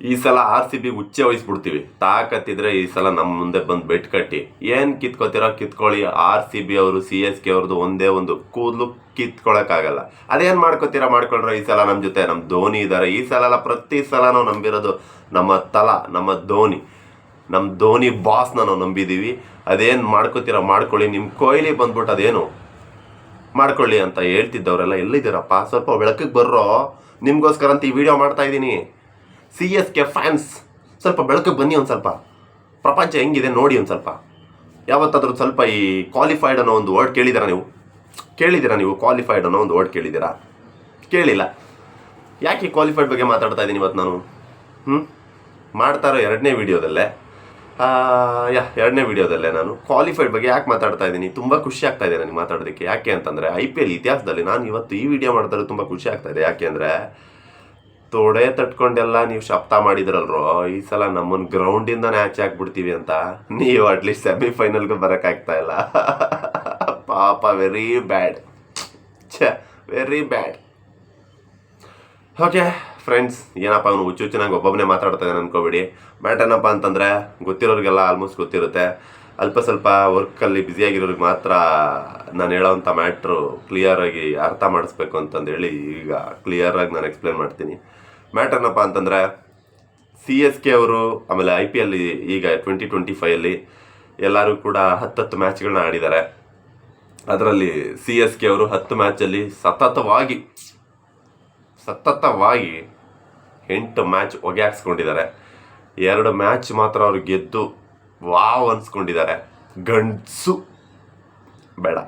ಈ ಸಲ RCB ಉಚ್ಚೆ ವಹಿಸ್ಬಿಡ್ತೀವಿ. ತಾಕತ್ತಿದ್ರೆ ಈ ಸಲ ನಮ್ಮ ಮುಂದೆ ಬಂದು ಬೆಟ್ ಕಟ್ಟಿ ಏನು ಕಿತ್ಕೋತೀರೋ ಕಿತ್ಕೊಳ್ಳಿ. RCB ಅವರು CSK ಅವ್ರದ್ದು ಒಂದೇ ಒಂದು ಕೂದಲು ಕಿತ್ಕೊಳಕ್ಕಾಗಲ್ಲ. ಅದೇನು ಮಾಡ್ಕೊಳ್ರ. ಈ ಸಲ ನಮ್ಮ ಜೊತೆ ನಮ್ಮ ಧೋನಿ ಇದ್ದಾರೆ. ಈ ಸಲ ಅಲ್ಲ, ಪ್ರತಿ ಸಲ ನಾವು ನಂಬಿರೋದು ನಮ್ಮ ಧೋನಿ ಬಾಸ್ನ ನಾವು ನಂಬಿದ್ದೀವಿ. ಅದೇನು ಮಾಡ್ಕೊಳ್ಳಿ. ನಿಮ್ಮ ಕೊಹ್ಲಿ ಬಂದ್ಬಿಟ್ಟು ಅದೇನು ಮಾಡ್ಕೊಳ್ಳಿ ಅಂತ ಹೇಳ್ತಿದ್ದವರೆಲ್ಲ ಎಲ್ಲಿದ್ದೀರಪ್ಪ? ಸ್ವಲ್ಪ ಬೆಳಕಿಗೆ ಬರ್ರೋ. ನಿಮಗೋಸ್ಕರ ಅಂತ ಈ ವಿಡಿಯೋ ಮಾಡ್ತಾ ಇದ್ದೀನಿ. CSK ಫ್ಯಾನ್ಸ್ ಸ್ವಲ್ಪ ಬೆಳಕಿಗೆ ಬನ್ನಿ. ಒಂದು ಸ್ವಲ್ಪ ಪ್ರಪಂಚ ಹೆಂಗಿದೆ ನೋಡಿ. ಒಂದು ಸ್ವಲ್ಪ ಯಾವತ್ತಾದ್ರೂ ಸ್ವಲ್ಪ ಈ ಕ್ವಾಲಿಫೈಡ್ ಅನ್ನೋ ಒಂದು ವರ್ಡ್ ಕೇಳಿದ್ದೀರಾ ನೀವು? ಕ್ವಾಲಿಫೈಡ್ ಅನ್ನೋ ಒಂದು ವರ್ಡ್ ಕೇಳಿದ್ದೀರಾ? ಕೇಳಿಲ್ಲ. ಯಾಕೆ ಕ್ವಾಲಿಫೈಡ್ ಬಗ್ಗೆ ಮಾತಾಡ್ತಾ ಇದ್ದೀನಿ ಇವತ್ತು ನಾನು? ಮಾಡ್ತಾ ಇರೋ ಎರಡನೇ ವಿಡಿಯೋದಲ್ಲೇ ನಾನು ಕ್ವಾಲಿಫೈಡ್ ಬಗ್ಗೆ ಯಾಕೆ ಮಾತಾಡ್ತಾ ಇದ್ದೀನಿ? ತುಂಬ ಖುಷಿ ಆಗ್ತಾ ಇದೆ ನನಗೆ ಮಾತಾಡೋದಕ್ಕೆ. ಯಾಕೆ ಅಂತಂದರೆ IPL ಇತಿಹಾಸದಲ್ಲಿ ನಾನು ಇವತ್ತು ಈ ವಿಡಿಯೋ ಮಾಡ್ತಾರೆ ತುಂಬ ಖುಷಿ ಆಗ್ತಾ ಇದೆ. ಯಾಕೆ ಅಂದರೆ ತೊಡೆ ತಟ್ಕೊಂಡೆಲ್ಲ ನೀವು ಶಬ್ದ ಮಾಡಿದ್ರಲ್ರೋ, ಈ ಸಲ ನಮ್ಮನ್ನು ಗ್ರೌಂಡಿಂದನೇ ಆಚೆ ಹಾಕ್ಬಿಡ್ತೀವಿ ಅಂತ. ನೀವು ಅಟ್ಲೀಸ್ಟ್ ಸೆಮಿಫೈನಲ್ಗೂ ಬರೋಕ್ಕಾಗ್ತಾ ಇಲ್ಲ. ಪಾಪ, ವೆರಿ ಬ್ಯಾಡ್. ಓಕೆ ಫ್ರೆಂಡ್ಸ್, ಏನಪ್ಪ ಅವನು ಹುಚ್ಚುಚ್ಚನಾಗಿ ಒಬ್ಬೊಬ್ಬನೇ ಮಾತಾಡ್ತಾ ಇದ್ದಾನೆ ಅನ್ಕೋಬೇಡಿ. ಮ್ಯಾಟ್ ಏನಪ್ಪ ಅಂತಂದರೆ ಗೊತ್ತಿರೋರಿಗೆಲ್ಲ ಆಲ್ಮೋಸ್ಟ್ ಗೊತ್ತಿರುತ್ತೆ. ಅಲ್ಪ ಸ್ವಲ್ಪ ವರ್ಕಲ್ಲಿ ಬ್ಯುಸಿಯಾಗಿರೋರಿಗೆ ಮಾತ್ರ ನಾನು ಹೇಳೋವಂಥ ಮ್ಯಾಟ್ರು ಕ್ಲಿಯರಾಗಿ ಅರ್ಥ ಮಾಡಿಸ್ಬೇಕು ಅಂತಂದೇಳಿ ಈಗ ಕ್ಲಿಯರಾಗಿ ನಾನು ಎಕ್ಸ್ಪ್ಲೇನ್ ಮಾಡ್ತೀನಿ. ಮ್ಯಾಟ್ ಏನಪ್ಪ ಅಂತಂದರೆ CSK ಅವರು ಆಮೇಲೆ IPL ಈಗ 2025 ಎಲ್ಲರೂ ಕೂಡ 10 ಮ್ಯಾಚ್ಗಳನ್ನ ಆಡಿದ್ದಾರೆ. ಅದರಲ್ಲಿ CSK ಅವರು 10 ಮ್ಯಾಚಲ್ಲಿ ಸತತವಾಗಿ 8 ಮ್ಯಾಚ್ ಹೊಗೆ ಹಾಕ್ಸ್ಕೊಂಡಿದ್ದಾರೆ. 2 ಮ್ಯಾಚ್ ಮಾತ್ರ ಅವ್ರು ಗೆದ್ದು ವಾವ್ ಅನ್ಸ್ಕೊಂಡಿದ್ದಾರೆ. ಗಂಡಸು ಬೇಡ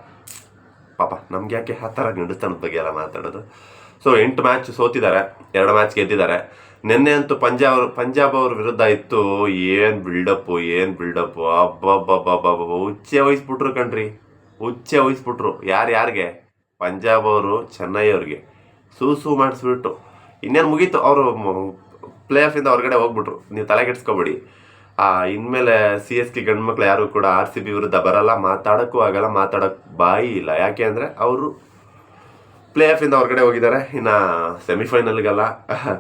ಪಾಪ, ನಮ್ಗೆ ಯಾಕೆ ಆ ಥರ ಗಂಡಸ್ತನದ ಬಗ್ಗೆ ಎಲ್ಲ ಮಾತಾಡೋದು. ಸೊ 8 ಮ್ಯಾಚ್ ಸೋತಿದ್ದಾರೆ, 2 ಮ್ಯಾಚ್ ಗೆದ್ದಿದ್ದಾರೆ. ನಿನ್ನೆ ಅಂತೂ ಪಂಜಾಬ್ ಅವ್ರ ವಿರುದ್ಧ ಇತ್ತು. ಏನು ಬಿಲ್ಡಪ್ಪು ಅಬ್ಬಬ್ಬಬ್ಬಬ್ಬ ಹುಚ್ಚೆ ವಹಿಸ್ಬಿಟ್ರು ಯಾರಿಗೆ? ಪಂಜಾಬ್ ಅವರು ಚೆನ್ನೈ ಅವ್ರಿಗೆ ಸೂ ಮಾಡಿಸ್ಬಿಟ್ಟು ಇನ್ನೇನು ಮುಗೀತು. ಅವರು ಪ್ಲೇ ಆಫಿಂದ ಹೊರಗಡೆ ಹೋಗ್ಬಿಟ್ರು. ನೀವು ತಲೆ ಕೆಡಿಸ್ಕೊಬೇಡಿ. ಇನ್ಮೇಲೆ CSK ಗಂಡು ಮಕ್ಳು ಯಾರು ಕೂಡ RCB ವಿರುದ್ಧ ಬರಲ್ಲ, ಮಾತಾಡೋಕ್ಕೂ ಆಗಲ್ಲ, ಮಾತಾಡೋಕ್ಕೆ ಬಾಯಿ ಇಲ್ಲ. ಯಾಕೆ ಅಂದರೆ ಅವರು ಪ್ಲೇ ಆಫಿಂದ ಹೊರಗಡೆ ಹೋಗಿದ್ದಾರೆ. ಇನ್ನು ಸೆಮಿಫೈನಲ್ಗೆಲ್ಲ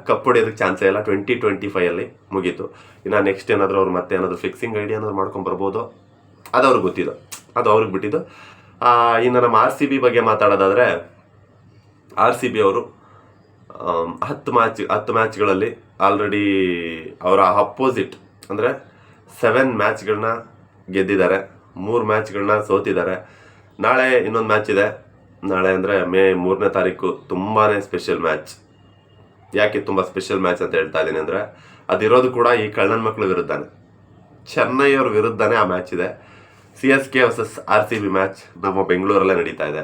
ಕಪ್ ಹೊಡಿಯೋದಕ್ಕೆ ಚಾನ್ಸೇ ಇಲ್ಲ. 2025 ಮುಗೀತು. ಇನ್ನು ನೆಕ್ಸ್ಟ್ ಏನಾದರೂ ಅವ್ರು ಮತ್ತೆ ಏನಾದರೂ ಫಿಕ್ಸಿಂಗ್ ಐಡಿಯಾ ಏನಾದ್ರು ಮಾಡ್ಕೊಂಬರ್ಬೋದು. ಅದು ಅವ್ರಿಗೆ ಗೊತ್ತಿದ್ದು, ಅದು ಅವ್ರಿಗೆ ಬಿಟ್ಟಿದ್ದು. ಇನ್ನು ನಮ್ಮ RCB ಬಗ್ಗೆ ಮಾತಾಡೋದಾದರೆ RCB ಅವರು 10 ಮ್ಯಾಚ್ಗಳಲ್ಲಿ ಆಲ್ರೆಡಿ ಅವರ ಅಪೋಸಿಟ್ ಅಂದರೆ 7 ಮ್ಯಾಚ್ಗಳನ್ನ ಗೆದ್ದಿದ್ದಾರೆ, 3 ಮ್ಯಾಚ್ಗಳನ್ನ ಸೋತಿದ್ದಾರೆ. ನಾಳೆ ಇನ್ನೊಂದು ಮ್ಯಾಚ್ ಇದೆ. ನಾಳೆ ಅಂದರೆ ಮೇ 3ನೇ ತಾರೀಕು ತುಂಬಾ ಸ್ಪೆಷಲ್ ಮ್ಯಾಚ್. ಯಾಕೆ ತುಂಬ ಸ್ಪೆಷಲ್ ಮ್ಯಾಚ್ ಅಂತ ಹೇಳ್ತಾ ಇದ್ದೀನಿ ಅಂದರೆ ಅದಿರೋದು ಕೂಡ ಈ ಕಳ್ಳನ ಮಕ್ಕಳ ವಿರುದ್ಧನೇ, ಚೆನ್ನೈಯವ್ರ ವಿರುದ್ಧನೇ ಆ ಮ್ಯಾಚ್ ಇದೆ. CSK ವರ್ಸಸ್ RCB ಮ್ಯಾಚ್ ನಮ್ಮ ಬೆಂಗಳೂರಲ್ಲೇ ನಡೀತಾ ಇದೆ.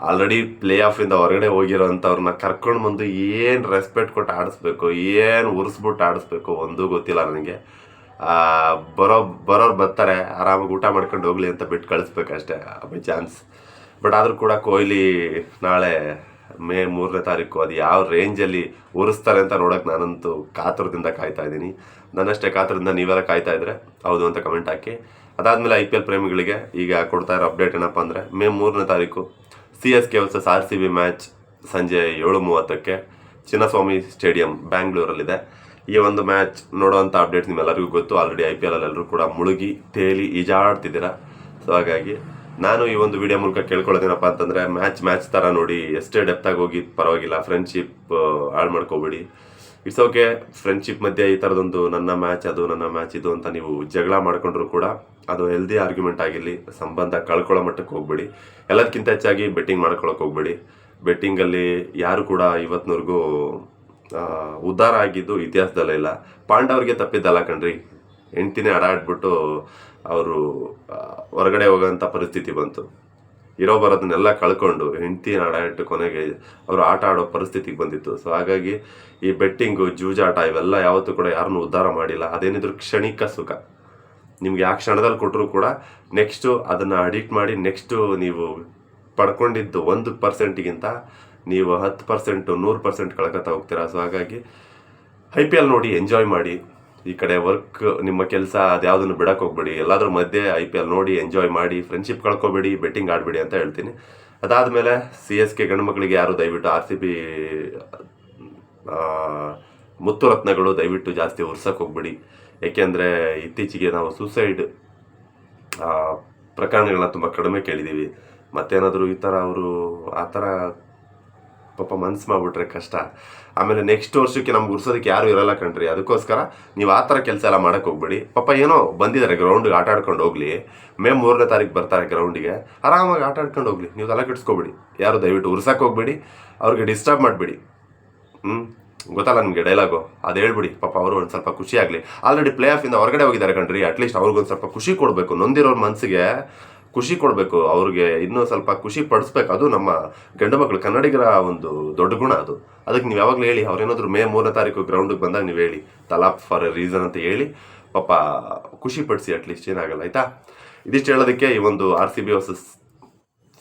ಆಲ್ರೆಡಿ ಪ್ಲೇ ಆಫಿಂದ ಹೊರಗಡೆ ಹೋಗಿರೋಂಥವ್ರನ್ನ ಕರ್ಕೊಂಡು ಬಂದು ಏನು ರೆಸ್ಪೆಕ್ಟ್ ಕೊಟ್ಟು ಆಡಿಸ್ಬೇಕು, ಏನು ಉರಿಸ್ಬಿಟ್ಟು ಆಡಿಸ್ಬೇಕು ಒಂದೂ ಗೊತ್ತಿಲ್ಲ ನನಗೆ. ಬರೋರು ಬರ್ತಾರೆ, ಆರಾಮಾಗಿ ಊಟ ಮಾಡ್ಕೊಂಡು ಹೋಗಲಿ ಅಂತ ಬಿಟ್ಟು ಕಳಿಸ್ಬೇಕಷ್ಟೇ ಬೈ ಚಾನ್ಸ್. ಬಟ್ ಆದರೂ ಕೂಡ ಕೊಹ್ಲಿ ನಾಳೆ ಮೇ 3ನೇ ತಾರೀಕು ಅದು ಯಾವ ರೇಂಜಲ್ಲಿ ಉರಿಸ್ತಾರೆ ಅಂತ ನೋಡೋಕೆ ನಾನಂತೂ ಕಾತುರದಿಂದ ಕಾಯ್ತಾ ಇದ್ದೀನಿ. ನನ್ನಷ್ಟೇ ಕಾತುರದಿಂದ ನೀವೆಲ್ಲ ಕಾಯ್ತಾ ಇದ್ರೆ ಹೌದು ಅಂತ ಕಮೆಂಟ್ ಹಾಕಿ. ಅದಾದಮೇಲೆ IPL ಪ್ರೇಮಿಗಳಿಗೆ ಈಗ ಕೊಡ್ತಾ ಇರೋ ಅಪ್ಡೇಟ್ ಏನಪ್ಪ ಅಂದರೆ ಮೇ 3ನೇ ತಾರೀಕು CSK ವರ್ಸಸ್ RCB ಮ್ಯಾಚ್ ಸಂಜೆ 7:30ಕ್ಕೆ ಚಿನ್ನಸ್ವಾಮಿ ಸ್ಟೇಡಿಯಂ ಬ್ಯಾಂಗ್ಳೂರಲ್ಲಿದೆ. ಈ ಒಂದು ಮ್ಯಾಚ್ ನೋಡೋವಂಥ ಅಪ್ಡೇಟ್ಸ್ ನಿಮ್ಮೆಲ್ಲರಿಗೂ ಗೊತ್ತು. ಆಲ್ರೆಡಿ IPL ಎಲ್ಲರೂ ಕೂಡ ಮುಳುಗಿ ತೇಲಿ ಈಜಾಡ್ತಿದ್ದೀರಾ. ಸೊ ಹಾಗಾಗಿ ನಾನು ಈ ಒಂದು ವಿಡಿಯೋ ಮೂಲಕ ಕೇಳ್ಕೊಳ್ಳೋದೇನಪ್ಪ ಅಂತಂದರೆ ಮ್ಯಾಚ್ ಥರ ನೋಡಿ, ಎಷ್ಟೇ ಡೆಪ್ತಾಗಿ ಹೋಗಿ ಪರವಾಗಿಲ್ಲ, ಫ್ರೆಂಡ್ಶಿಪ್ ಹಾಳು ಮಾಡ್ಕೋಬೇಡಿ. It's okay. ಫ್ರೆಂಡ್ಶಿಪ್ ಮಧ್ಯೆ ಈ ಥರದೊಂದು ನನ್ನ ಮ್ಯಾಚ್ ಇದು ಅಂತ ನೀವು ಜಗಳ ಮಾಡ್ಕೊಂಡ್ರು ಕೂಡ ಅದು ಹೆಲ್ದಿ ಆರ್ಗ್ಯುಮೆಂಟ್ ಆಗಿರಲಿ. ಸಂಬಂಧ ಕಳ್ಕೊಳ್ಳೋ ಮಟ್ಟಕ್ಕೆ ಹೋಗ್ಬೇಡಿ. ಎಲ್ಲದಕ್ಕಿಂತ ಹೆಚ್ಚಾಗಿ ಬೆಟ್ಟಿಂಗ್ ಮಾಡ್ಕೊಳಕ್ಕೆ ಹೋಗ್ಬೇಡಿ. ಬೆಟ್ಟಿಂಗಲ್ಲಿ ಯಾರು ಕೂಡ ಇವತ್ತಿನವರೆಗೂ ಉದ್ಧಾರ ಆಗಿದ್ದು ಇತಿಹಾಸದಲ್ಲೇ ಇಲ್ಲ. ಪಾಂಡವ್ರಿಗೆ ತಪ್ಪಿದ್ದಲ್ಲ ಕಣ್ರಿ. ಹೆಂಡ್ತಿನೇ ಆಡ್ಬಿಟ್ಟು ಅವರು ಹೊರಗಡೆ ಹೋಗೋಂಥ ಪರಿಸ್ಥಿತಿ ಬಂತು. ಬರೋದನ್ನೆಲ್ಲ ಕಳ್ಕೊಂಡು ಹೆಂಡ್ತಿನ ಆಟ ಕೊನೆಗೆ ಅವರು ಆಟ ಆಡೋ ಪರಿಸ್ಥಿತಿಗೆ ಬಂದಿತ್ತು. ಸೊ ಹಾಗಾಗಿ ಈ ಬೆಟ್ಟಿಂಗು, ಜೂಜಾಟ ಇವೆಲ್ಲ ಯಾವತ್ತೂ ಕೂಡ ಯಾರನ್ನೂ ಉದ್ಧಾರ ಮಾಡಿಲ್ಲ. ಅದೇನಿದ್ರು ಕ್ಷಣಿಕ ಸುಖ. ನಿಮ್ಗೆ ಯಾವ ಕ್ಷಣದಲ್ಲಿ ಕೊಟ್ಟರು ಕೂಡ ನೆಕ್ಸ್ಟು ಅದನ್ನು ಅಡಿಕ್ಟ್ ಮಾಡಿ ನೆಕ್ಸ್ಟು ನೀವು ಪಡ್ಕೊಂಡಿದ್ದು 1%ಗಿಂತ ನೀವು 10%, 100% ಕಳ್ಕೊತಾ ಹೋಗ್ತೀರಾ. ಸೊ ಹಾಗಾಗಿ IPL ನೋಡಿ, ಎಂಜಾಯ್ ಮಾಡಿ. ಈ ಕಡೆ ವರ್ಕ್, ನಿಮ್ಮ ಕೆಲಸ ಅದ್ಯಾವುದನ್ನು ಬಿಡಕ್ಕೆ ಹೋಗ್ಬೇಡಿ. ಎಲ್ಲಾದ್ರ ಮಧ್ಯೆ IPL ನೋಡಿ, ಎಂಜಾಯ್ ಮಾಡಿ. ಫ್ರೆಂಡ್ಶಿಪ್ ಕಳ್ಕೊಬೇಡಿ, ಬೆಟ್ಟಿಂಗ್ ಆಡಬೇಡಿ ಅಂತ ಹೇಳ್ತೀನಿ. ಅದಾದಮೇಲೆ CSK ಗಂಡು ಮಕ್ಕಳಿಗೆ ಯಾರು ದಯವಿಟ್ಟು RCB ಮುತ್ತುರತ್ನಗಳು ದಯವಿಟ್ಟು ಜಾಸ್ತಿ ಉರ್ಸಕ್ಕೆ ಹೋಗ್ಬೇಡಿ. ಏಕೆಂದರೆ ಇತ್ತೀಚೆಗೆ ನಾವು ಸೂಸೈಡ್ ಪ್ರಕರಣಗಳನ್ನ ತುಂಬ ಕಡಿಮೆ ಕೇಳಿದ್ದೀವಿ. ಮತ್ತೇನಾದರೂ ಈ ಥರ ಅವರು ಆ ಥರ ಪಾಪ ಮನ್ಸು ಮಾಡಿಬಿಟ್ರೆ ಕಷ್ಟ. ಆಮೇಲೆ ನೆಕ್ಸ್ಟ್ ವರ್ಷಕ್ಕೆ ನಮ್ಗೆ ಉರ್ಸೋದಕ್ಕೆ ಯಾರು ಇರಲ್ಲ ಕಣ್ರಿ. ಅದಕ್ಕೋಸ್ಕರ ನೀವು ಆ ಥರ ಕೆಲಸ ಎಲ್ಲ ಮಾಡೋಕ್ಕೆ ಹೋಗ್ಬೇಡಿ. ಪಾಪ ಏನೋ ಬಂದಿದ್ದಾರೆ ಗ್ರೌಂಡ್ಗೆ ಆಟ ಆಡ್ಕೊಂಡು ಹೋಗಲಿ. ಮೇ 3ನೇ ತಾರೀಕು ಬರ್ತಾರೆ ಗ್ರೌಂಡಿಗೆ, ಆರಾಮಾಗಿ ಆಟ ಆಡ್ಕೊಂಡು ಹೋಗಲಿ. ನೀವು ತಲೆ ಕೆಡಿಸ್ಕೊಬೇಡಿ. ಯಾರು ದಯವಿಟ್ಟು ಉರ್ಸಕ್ಕೆ ಹೋಗ್ಬೇಡಿ, ಅವ್ರಿಗೆ ಡಿಸ್ಟರ್ಬ್ ಮಾಡಬೇಡಿ. ಗೊತ್ತಲ್ಲ ನಿಮಗೆ ಡೈಲಾಗು, ಅದು ಹೇಳ್ಬಿಡಿ. ಪಾಪ ಅವರು ಒಂದು ಸ್ವಲ್ಪ ಖುಷಿ ಆಗಲಿ. ಆಲ್ರೆಡಿ ಪ್ಲೇ ಆಫಿಂದ ಹೊರಗಡೆ ಹೋಗಿದ್ದಾರೆ ಕಣ್ರಿ. ಅಟ್ಲೀಸ್ಟ್ ಅವ್ರಿಗೊಂದು ಸ್ವಲ್ಪ ಖುಷಿ ಕೊಡಬೇಕು. ನೊಂದಿರೋರ ಮನಸ್ಸಿಗೆ ಖುಷಿ ಕೊಡಬೇಕು. ಅವ್ರಿಗೆ ಇನ್ನೂ ಸ್ವಲ್ಪ ಖುಷಿ ಪಡಿಸ್ಬೇಕು. ಅದು ನಮ್ಮ ಗಂಡು ಮಕ್ಕಳು ಕನ್ನಡಿಗರ ಒಂದು ದೊಡ್ಡ ಗುಣ ಅದು. ಅದಕ್ಕೆ ನೀವು ಯಾವಾಗಲೂ ಹೇಳಿ, ಅವ್ರೇನಾದರೂ ಮೇ 3ನೇ ತಾರೀಕು ಗ್ರೌಂಡಿಗೆ ಬಂದಾಗ ನೀವು ಹೇಳಿ ತಲಾಪ್ ಫಾರ್ ಎ ರೀಸನ್ ಅಂತ ಹೇಳಿ ಪಾಪ ಖುಷಿ ಪಡಿಸಿ. ಅಟ್ಲೀಸ್ಟ್ ಏನಾಗಲ್ಲ, ಆಯಿತಾ? ಇದಿಷ್ಟು ಹೇಳೋದಕ್ಕೆ ಈ ಒಂದು RCB ವರ್ಸಸ್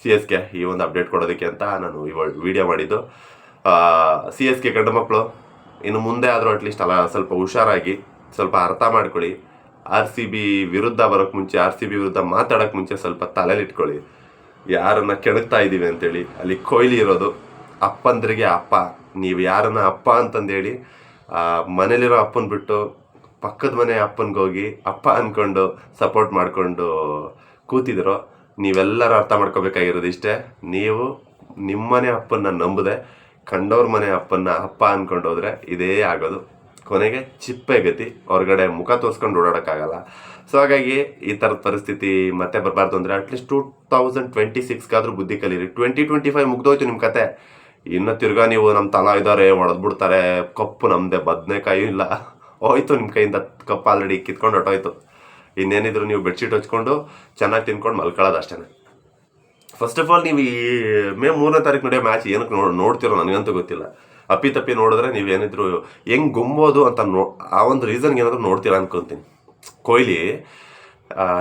CSK ಈ ಒಂದು ಅಪ್ಡೇಟ್ ಕೊಡೋದಕ್ಕೆ ಅಂತ ನಾನು ಇವಾಗ ವಿಡಿಯೋ ಮಾಡಿದ್ದು. CSK ಗಂಡು ಮಕ್ಕಳು ಇನ್ನು ಮುಂದೆ ಆದರೂ ಅಟ್ಲೀಸ್ಟ್ ಅಲ್ಲ ಸ್ವಲ್ಪ ಹುಷಾರಾಗಿ ಸ್ವಲ್ಪ ಅರ್ಥ ಮಾಡ್ಕೊಳ್ಳಿ. RCB ವಿರುದ್ಧ ಬರೋಕ್ಕೆ ಮುಂಚೆ, RCB ವಿರುದ್ಧ ಮಾತಾಡೋಕ್ಕೆ ಮುಂಚೆ ಸ್ವಲ್ಪ ತಲೆಲಿಟ್ಕೊಳ್ಳಿ ಯಾರನ್ನ ಕೆಣಕ್ತಾ ಇದ್ದೀವಿ ಅಂತೇಳಿ. ಅಲ್ಲಿ ಕೊಹ್ಲಿ ಇರೋದು ಅಪ್ಪಂದ್ರಿಗೆ ಅಪ್ಪ. ನೀವು ಯಾರನ್ನ ಅಪ್ಪ ಅಂತಂದೇಳಿ ಮನೇಲಿರೋ ಅಪ್ಪನ ಬಿಟ್ಟು ಪಕ್ಕದ ಮನೆ ಅಪ್ಪನಿಗೆ ಹೋಗಿ ಅಪ್ಪ ಅಂದ್ಕೊಂಡು ಸಪೋರ್ಟ್ ಮಾಡಿಕೊಂಡು ಕೂತಿದ್ರು. ನೀವೆಲ್ಲರೂ ಅರ್ಥ ಮಾಡ್ಕೋಬೇಕಾಗಿರೋದು ಇಷ್ಟೇ, ನೀವು ನಿಮ್ಮನೆ ಅಪ್ಪನ್ನ ನಂಬದೆ ಕಂಡವ್ರ ಮನೆ ಅಪ್ಪನ್ನ ಅಪ್ಪ ಅಂದ್ಕೊಂಡು ಹೋದರೆ ಇದೇ ಆಗೋದು. ಕೊನೆಗೆ ಚಿಪ್ಪೆ ಗತಿ, ಹೊರಗಡೆ ಮುಖ ತೋರಿಸ್ಕೊಂಡು ಓಡಾಡೋಕ್ಕಾಗಲ್ಲ. ಸೊ ಹಾಗಾಗಿ ಈ ಥರದ ಪರಿಸ್ಥಿತಿ ಮತ್ತೆ ಬರಬಾರ್ದು ಅಂದರೆ ಅಟ್ಲೀಸ್ಟ್ 2026ಗಾದರೂ ಬುದ್ಧಿ ಕಲೀರಿ. 2025 ಮುಗ್ದೋಯ್ತು ನಿಮ್ಮ ಕತೆ. ಇನ್ನು ತಿರ್ಗಾ ನೀವು ನಮ್ಮ ತಲಾ ಇದ್ದಾರೆ ಹೊಡೆದ್ಬಿಡ್ತಾರೆ, ಕಪ್ಪು ನಮ್ಮದೇ, ಬದನೆಕಾಯಿ ಇಲ್ಲ, ಹೋಯ್ತು ನಿಮ್ಮ ಕೈಯಿಂದ ಕಪ್ಪು ಆಲ್ರೆಡಿ ಕಿತ್ಕೊಂಡು ಹೊಟ್ಟೋಯ್ತು. ಇನ್ನೇನಿದ್ರು ನೀವು ಬೆಡ್ಶೀಟ್ ಹಚ್ಕೊಂಡು ಚೆನ್ನಾಗಿ ತಿನ್ಕೊಂಡು ಮಲ್ಕೊಳ್ಳೋದು ಅಷ್ಟೇ. ಫಸ್ಟ್ ಆಫ್ ಆಲ್ ನೀವು ಈ ಮೇ 3ನೇ ತಾರೀಕು ನಡೆಯೋ ಮ್ಯಾಚ್ ಏನಕ್ಕೆ ನೋಡ್ತಿರೋ ನನಗಂತೂ ಗೊತ್ತಿಲ್ಲ. ಅಪ್ಪಿ ನೋಡಿದ್ರೆ ನೀವೇನಿದ್ರು ಹೆಂಗೆ ಗುಂಬೋದು ಅಂತ ಆ ಒಂದು ರೀಸನ್ಗೆ ಏನಾದರೂ ನೋಡ್ತೀರಾ ಅನ್ಕೊತೀನಿ. ಕೊಹ್ಲಿ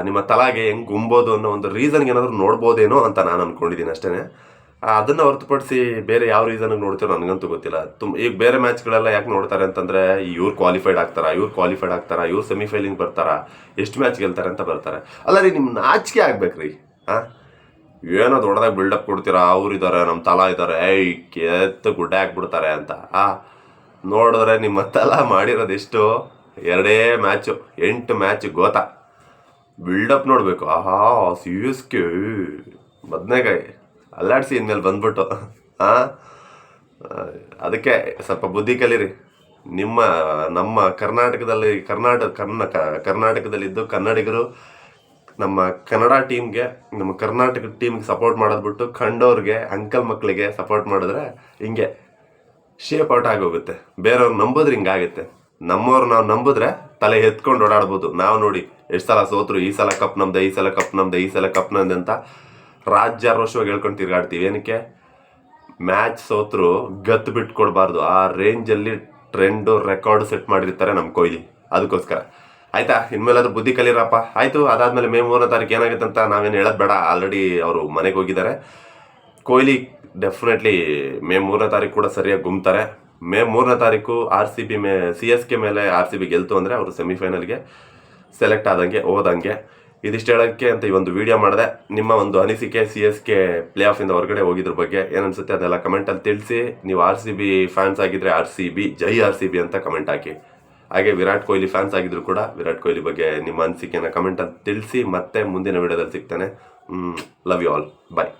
ನಿಮ್ಮ ತಲಾಗೆ ಹೆಂಗೆ ಗುಂಬೋದು ಅನ್ನೋ ಒಂದು ರೀಸನ್ಗೆ ಏನಾದರೂ ನೋಡ್ಬೋದೇನೋ ಅಂತ ನಾನು ಅಂದ್ಕೊಂಡಿದ್ದೀನಿ ಅಷ್ಟೇ. ಅದನ್ನು ಹೊರತುಪಡಿಸಿ ಬೇರೆ ಯಾವ ರೀಸನ್ಗೆ ನೋಡ್ತೀರೋ ನನಗಂತೂ ಗೊತ್ತಿಲ್ಲ. ಈಗ ಬೇರೆ ಮ್ಯಾಚ್ಗಳೆಲ್ಲ ಯಾಕೆ ನೋಡ್ತಾರೆ ಅಂತಂದರೆ ಇವ್ರು ಕ್ವಾಲಿಫೈಡ್ ಆಗ್ತಾರಾ, ಇವ್ರು ಸೆಮಿಫೈನಲಿಂಗ್ ಬರ್ತಾರಾ, ಎಷ್ಟು ಮ್ಯಾಚ್ ಗೆಲ್ತಾರೆ ಅಂತ ಬರ್ತಾರೆ. ಅಲ್ಲ ರೀ, ನಿಮ್ಮ ನಾಚಿಕೆ ಆಗ್ಬೇಕ್ರಿ. ಏನೋ ದೊಡ್ಡದಾಗಿ ಬಿಲ್ಡಪ್ ಕೊಡ್ತೀರಾ, ಅವ್ರಿದ್ದಾರೆ ನಮ್ಮ ತಲಾ ಇದ್ದಾರೆ, ಕೆತ್ತು ಗುಡ್ಡೆ ಹಾಕ್ಬಿಡ್ತಾರೆ ಅಂತ. ನೋಡಿದ್ರೆ ನಿಮ್ಮ ತಲಾ ಮಾಡಿರೋದೆಷ್ಟು 2 ಮ್ಯಾಚು, 8 ಮ್ಯಾಚ್ ಗೋತಾ. ಬಿಲ್ಡಪ್ ನೋಡಬೇಕು. CSK ಬದನೆಕಾಯಿ ಅಲ್ಲಾಡ್ಸಿ ಇನ್ಮೇಲೆ ಬಂದ್ಬಿಟ್ಟು. ಅದಕ್ಕೆ ಸ್ವಲ್ಪ ಬುದ್ಧಿ ಕಲೀರಿ. ನಮ್ಮ ಕರ್ನಾಟಕದಲ್ಲಿದ್ದು ಕನ್ನಡಿಗರು ನಮ್ಮ ಕನ್ನಡ ಟೀಮ್ಗೆ, ನಮ್ಮ ಕರ್ನಾಟಕ ಟೀಮ್ಗೆ ಸಪೋರ್ಟ್ ಮಾಡೋದು ಬಿಟ್ಟು ಕಂಡವ್ರಿಗೆ, ಅಂಕಲ್ ಮಕ್ಕಳಿಗೆ ಸಪೋರ್ಟ್ ಮಾಡಿದ್ರೆ ಹಿಂಗೆ ಶೇಪ್ ಔಟ್ ಆಗೋಗುತ್ತೆ. ಬೇರೆಯವ್ರು ನಂಬೋದ್ರೆ ಹಿಂಗಾಗುತ್ತೆ. ನಮ್ಮವ್ರು ನಾವು ನಂಬಿದ್ರೆ ತಲೆ ಎತ್ಕೊಂಡು ಓಡಾಡ್ಬೋದು. ನಾವು ನೋಡಿ ಎಷ್ಟು ಸಲ ಸೋತ್ರು, ಈ ಸಲ ಕಪ್ ನಮ್ದೆ, ಈ ಸಲ ಕಪ್ ನಮ್ದೆ ಅಂತ ರಾಜ್ಯಾರೋಷವಾಗಿ ಹೇಳ್ಕೊಂಡು ತಿರ್ಗಾಡ್ತೀವಿ. ಏನಕ್ಕೆ? ಮ್ಯಾಚ್ ಸೋತ್ರು ಗತ್ತು ಬಿಟ್ಟು ಕೊಡಬಾರ್ದು. ಆ ರೇಂಜಲ್ಲಿ ಟ್ರೆಂಡು ರೆಕಾರ್ಡ್ ಸೆಟ್ ಮಾಡಿರ್ತಾರೆ ನಮ್ಮ ಕೊಹ್ಲಿ. ಅದಕ್ಕೋಸ್ಕರ ಆಯ್ತಾ, ಇನ್ಮೇಲಾದ್ರೂ ಬುದ್ಧಿ ಕಲೀರಪ್ಪ. ಆಯಿತು, ಅದಾದಮೇಲೆ ಮೇ 3ನೇ ತಾರೀಕು ಏನಾಗುತ್ತೆ ಅಂತ ನಾವೇನು ಹೇಳೋದು ಬೇಡ. ಆಲ್ರೆಡಿ ಅವರು ಮನೆಗೆ ಹೋಗಿದ್ದಾರೆ. ಕೊಹ್ಲಿ ಡೆಫಿನೆಟ್ಲಿ ಮೇ 3ನೇ ತಾರೀಕು ಕೂಡ ಸರಿಯಾಗಿ ಗುಮ್ತಾರೆ. ಮೇ 3ನೇ ತಾರೀಕು CSK ಮೇಲೆ RCB ಗೆಲ್ತು ಅಂದರೆ ಅವರು ಸೆಮಿಫೈನಲ್ಗೆ ಸೆಲೆಕ್ಟ್ ಹೋದಂಗೆ. ಇದಿಷ್ಟು ಹೇಳೋಕ್ಕೆ ಅಂತ ಈ ಒಂದು ವಿಡಿಯೋ ಮಾಡಿದೆ. ನಿಮ್ಮ ಒಂದು ಅನಿಸಿಕೆ CSK ಪ್ಲೇ ಆಫಿಂದ ಹೊರಗಡೆ ಹೋಗಿದ್ರ ಬಗ್ಗೆ ಏನನ್ಸುತ್ತೆ ಅದೆಲ್ಲ ಕಮೆಂಟಲ್ಲಿ ತಿಳಿಸಿ. ನೀವು RCB ಫ್ಯಾನ್ಸ್ ಆಗಿದ್ದರೆ ಜೈ RCB ಅಂತ ಕಮೆಂಟ್ ಹಾಕಿ. ಹಾಗೆ ವಿರಾಟ್ ಕೊಹ್ಲಿ ಫ್ಯಾನ್ಸ್ ಆಗಿದ್ರು ಕೂಡ ವಿರಾಟ್ ಕೊಹ್ಲಿ ಬಗ್ಗೆ ನಿಮ್ಮ ಅನಿಸಿಕೆನ ಕಮೆಂಟಲ್ಲಿ ತಿಳಿಸಿ. ಮತ್ತೆ ಮುಂದಿನ ವಿಡಿಯೋದಲ್ಲಿ ಸಿಗ್ತಾನೆ. Love you all, bye.